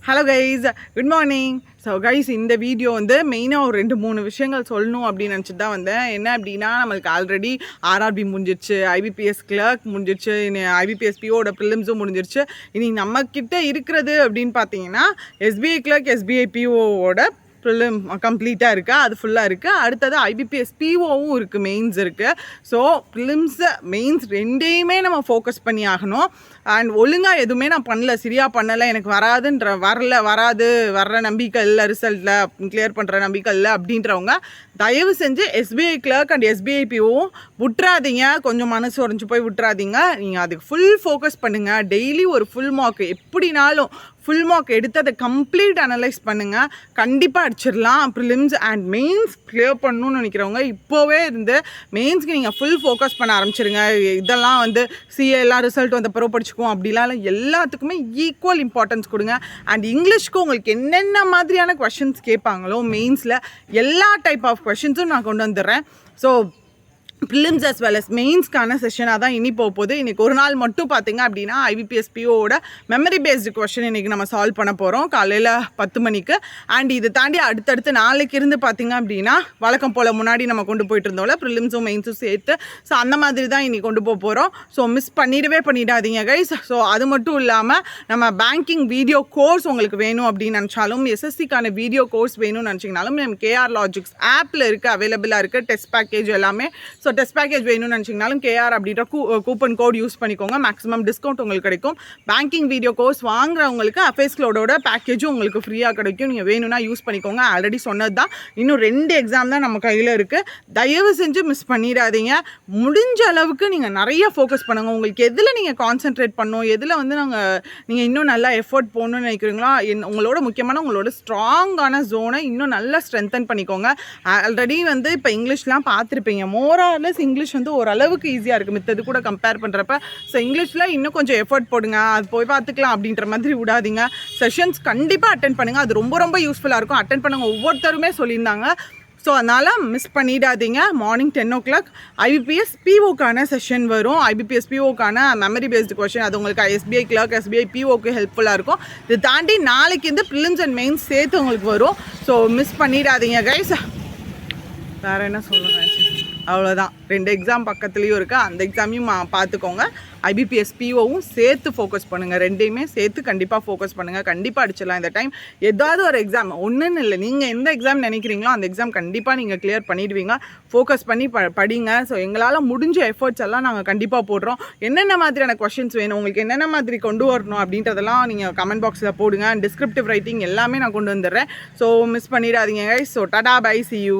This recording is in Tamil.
Hello guys, good morning. So guys, இந்த வீடியோ வந்து மெயினாக ஒரு 2-3 விஷயங்கள் சொல்லணும் அப்படின்னு நினச்சிட்டு தான் வந்தேன். என்ன அப்படின்னா, நம்மளுக்கு ஆல்ரெடி ஆர்ஆர்பி முடிஞ்சிருச்சு, ஐபிபிஎஸ் கிளர்க் முடிஞ்சிருச்சு, இனி ஐபிபிஎஸ் பிஓட ப்ரிலிம்ஸும் முடிஞ்சிருச்சு. இனி நம்மக்கிட்ட இருக்கிறது அப்படின்னு பார்த்தீங்கன்னா எஸ்பிஐ கிளர்க், எஸ்பிஐ பிஓவோட ப்ரிலிம் கம்ப்ளீட்டாக இருக்குது, அது ஃபுல்லாக இருக்குது. அடுத்தது ஐபிபிஎஸ் பிஓவும் இருக்குது, மெயின்ஸ் இருக்குது. ஸோ ப்ரிலிம்ஸு மெயின்ஸ் ரெண்டையுமே நம்ம ஃபோக்கஸ் பண்ணி ஆகணும். அண்ட் ஒழுங்காக எதுவுமே நான் பண்ணல, சரியாக பண்ணலை, எனக்கு வர்ற நம்பிக்கை இல்லை, ரிசல்ட்டில் கிளியர் பண்ணுற நம்பிக்கை இல்லை அப்படின்றவங்க தயவு செஞ்சு எஸ்பிஐ கிளர்க் அண்ட் எஸ்பிஐ பிஓவும் விட்றாதீங்க. கொஞ்சம் மனசு உடஞ்சி போய் விட்றாதீங்க. நீங்கள் அதுக்கு ஃபுல் ஃபோக்கஸ் பண்ணுங்கள். டெய்லி ஒரு ஃபுல் மார்க், எப்படினாலும் ஃபுல் மார்க் எடுத்து அதை கம்ப்ளீட் அனலைஸ் பண்ணுங்கள். கண்டிப்பாக அடிச்சிடலாம். ப்ரிலிம்ஸ் அண்ட் மெயின்ஸ் கிளியர் பண்ணணும்னு நினைக்கிறவங்க இப்போவே இருந்து மெயின்ஸ்க்கு நீங்கள் ஃபுல் ஃபோக்கஸ் பண்ண ஆரம்பிச்சிருங்க. இதெல்லாம் வந்து சிஏ எல்லாம் ரிசல்ட் வந்து பிறகு படிச்சுக்குவோம் அப்படிலாம் எல்லாத்துக்குமே ஈக்குவல் இம்பார்ட்டன்ஸ் கொடுங்க. அண்ட் இங்கிலீஷ்க்கு உங்களுக்கு என்னென்ன மாதிரியான கொஷின்ஸ் கேட்பாங்களோ மெயின்ஸில் எல்லா டைப் ஆஃப் கொஷின்ஸும் நான் கொண்டு வந்துடுறேன். So prelims as well as மெயின்ஸ்க்கான செஷனாக தான் இனி போகுது. இன்றைக்கி ஒரு நாள் மட்டும் பார்த்திங்க அப்படின்னா ஐபிபிஎஸ் பிஓவோட மெமரி பேஸ்டு கொஷின் இன்றைக்கி நம்ம சால்வ் பண்ண போகிறோம் காலையில் 10 மணிக்கு. அண்ட் இதை தாண்டி அடுத்தடுத்து நாளைக்கு இருந்து பார்த்திங்க அப்படின்னா வழக்கம் போல் முன்னாடி நம்ம கொண்டு போயிட்டு இருந்தோம்ல ப்ரிலிம்ஸும் மெயின்ஸும் சேர்த்து. ஸோ அந்த மாதிரி தான் இன்றைக்கி கொண்டு போகிறோம். ஸோ மிஸ் பண்ணிடாதீங்க கைஸ். ஸோ அது மட்டும் இல்லாமல் நம்ம பேங்கிங் வீடியோ கோர்ஸ் உங்களுக்கு வேணும் அப்படின்னு நினச்சாலும், எஸ்எஸ்சிக்கான வீடியோ கோர்ஸ் வேணும்னு நினச்சிங்கனாலும் நம்ம kaneeshreenalogics ஆப்பில் இருக்குது, அவைலபிளாக இருக்குது டெஸ்ட் பேக்கேஜ் எல்லாமே. ஸோ டெஸ்ட் பேக்கேஜ் வேணும்னு நினச்சிங்கனாலும் கேஆர் அப்படின்ற கூப்பன் கோட் யூஸ் பண்ணிக்கோங்க. மேக்ஸிமம் டிஸ்கவுண்ட் உங்களுக்கு கிடைக்கும். பேங்கிங் வீடியோ கோர்ஸ் வாங்குறவங்களுக்கு affairsCloudோட பேக்கேஜும் உங்களுக்கு ஃப்ரீயாக கிடைக்கும். நீங்கள் வேணும்னா யூஸ் பண்ணிக்கோங்க. ஆல்ரெடி சொன்னது தான். இன்னும் 2 எக்ஸாம் தான் நம்ம கையில் இருக்குது. தயவு செஞ்சு மிஸ் பண்ணிடாதீங்க. முடிஞ்ச அளவுக்கு நீங்கள் நிறைய ஃபோக்கஸ் பண்ணுங்கள். உங்களுக்கு எதில் நீங்கள் கான்சென்ட்ரேட் பண்ணணும், எதில் வந்து நீங்கள் இன்னும் நல்லா எஃபர்ட் போகணுன்னு நினைக்கிறீங்களோ, உங்களோட முக்கியமான உங்களோட ஸ்ட்ராங்கான ஜோனை இன்னும் நல்லா ஸ்ட்ரென்தன் பண்ணிக்கோங்க. ஆல்ரெடி வந்து இப்போ இங்கிலீஷ்லாம் பார்த்துருப்பீங்க. மோராலஸ் இங்கிலீஷ் வந்து ஓரளவுக்கு ஈஸியாக இருக்குது மித்தது கூட கம்பேர் பண்ணுறப்ப. ஸோ இங்கிலீஷில் இன்னும் கொஞ்சம் எஃபர்ட் போடுங்க. அது போய் பார்த்துக்கலாம் அப்படின்ற மாதிரி விடாதீங்க. செஷன்ஸ் கண்டிப்பாக அட்டென்ட் பண்ணுங்கள். அது ரொம்ப ரொம்ப யூஸ்ஃபுல்லாக இருக்கும். அட்டென்ட் பண்ணுங்கள். ஒவ்வொருத்தருமே சொல்லியிருந்தாங்க. ஸோ அதனால் மிஸ் பண்ணிடாதீங்க. மார்னிங் 10 o'clock ஐபிபிஎஸ் பிஓக்கான செஷன் வரும். ஐபிபிஎஸ் பிஓக்கான மெமரி பேஸ்டு கொஷின், அது உங்களுக்கு எஸ்பிஐ கிளர்க், எஸ்பிஐ பிஓக்கு ஹெல்ப்ஃபுல்லாக இருக்கும். இது தாண்டி நாளைக்கு இந்த ப்ரிலிம்ஸ் அண்ட் மெயின்ஸ் சேர்த்து உங்களுக்கு வரும். ஸோ மிஸ் பண்ணிடாதீங்க கைஸ். வேறு என்ன சொல்லுங்கள், அவ்வளோதான். 2 எக்ஸாம் பக்கத்துலேயும் இருக்குது. அந்த எக்ஸாமையும் பார்த்துக்கோங்க. ஐபிபிஎஸ் பிஓவும் சேர்த்து ஃபோக்கஸ் பண்ணுங்கள். ரெண்டையுமே சேர்த்து கண்டிப்பாக ஃபோக்கஸ் பண்ணுங்கள். கண்டிப்பாக அடிச்சிடலாம் இந்த டைம். ஏதாவது ஒரு எக்ஸாம் ஒன்றுன்னு இல்லை, நீங்கள் எந்த எக்ஸாம் நினைக்கிறீங்களோ அந்த எக்ஸாம் கண்டிப்பாக நீங்கள் கிளியர் பண்ணிடுவீங்க. ஃபோக்கஸ் பண்ணி படிங்க. ஸோ எங்களால் முடிஞ்ச எஃபர்ட்ஸ் எல்லாம் நாங்கள் கண்டிப்பாக போடுறோம். என்னென்ன மாதிரியான கொஷின்ஸ் வேணும், உங்களுக்கு என்னென்ன மாதிரி கொண்டு வரணும் அப்படின்றதெல்லாம் நீங்கள் கமெண்ட் பாக்ஸில் போடுங்க. டிஸ்கிரிப்டிவ் ரைட்டிங் எல்லாமே நான் கொண்டு வந்துடுறேன். ஸோ மிஸ் பண்ணிடாதீங்க guys. So tata, bye, see you.